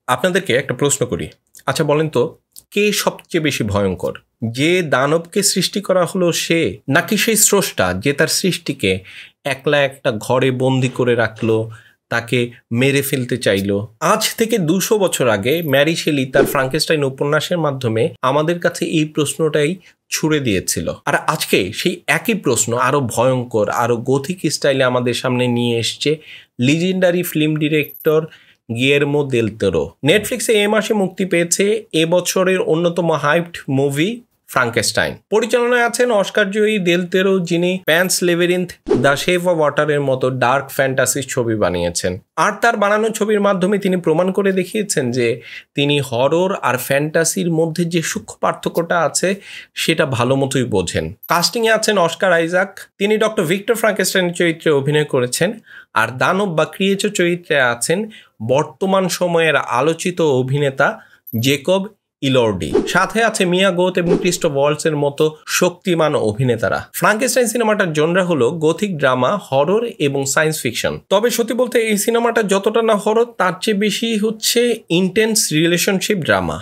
আপনাদেরকে একটা প্রশ্ন করি। আচ্ছা বলেন তো, কে সবচেয়ে বেশি ভয়ঙ্কর? যে দানবকে সৃষ্টি করা হলো সে, নাকি সেই স্রষ্টা যে তার সৃষ্টিকে একলা একটা ঘরে বন্দি করে রাখলো, তাকে মেরে ফেলতে চাইলো? আজ থেকে 200 বছর আগে ম্যারি শেলি তার ফ্রাঙ্কেনস্টাইন উপন্যাসের মাধ্যমে আমাদের কাছে এই প্রশ্নটাই ছুড়ে দিয়েছিল। আর আজকে সেই একই প্রশ্ন আরো ভয়ঙ্কর, আরো গথিক স্টাইলে আমাদের সামনে নিয়ে এসছে লিজেন্ডারি ফিল্ম ডিরেক্টর গিয়ের্মো দেল তোরো। নেটফ্লিক্সে এ মাসে মুক্তি পেয়েছে এবছরের অন্যতম হাইপড মুভি ফ্রাঙ্কেনস্টাইন। পরিচালনায় আছেন অস্কারজয়ী দেল তোরো, যিনি প্যান্স লেবিরিন্থ, দ্য শেপ অফ ওয়াটারের মতো ডার্ক ফ্যান্টাসি ছবি বানিয়েছেন। আর তার বানানো ছবির মাধ্যমে তিনি প্রমাণ করে দেখিয়েছেন যে তিনি হরর আর ফ্যান্টাসির মধ্যে যে সূক্ষ্ম পার্থক্যটা আছে সেটা ভালো মতোই বোঝেন। কাস্টিংয়ে আছেন অস্কার আইজাক, তিনি ডক্টর ভিক্টর ফ্রাঙ্কেনস্টাইনের চরিত্রে অভিনয় করেছেন। আর দানব বা ক্রিয়েচর চরিত্রে আছেন বর্তমান সময়ের আলোচিত অভিনেতা জেকব ইলর্ডি। সাথে আছে মিয়া গোথ এবং ক্রিস্টোফ ওয়ালটসের মতো শক্তিমান অভিনেতারা। ফ্রাঙ্কেনস্টাইন সিনেমাটার জনরা হলো গথিক ড্রামা, হরর এবং সায়েন্স ফিকশন। তবে সত্যি বলতে এই সিনেমাটা যতটা না হরর, তার চেয়ে বেশি হচ্ছে ইন্টেন্স রিলেশনশিপ ড্রামা।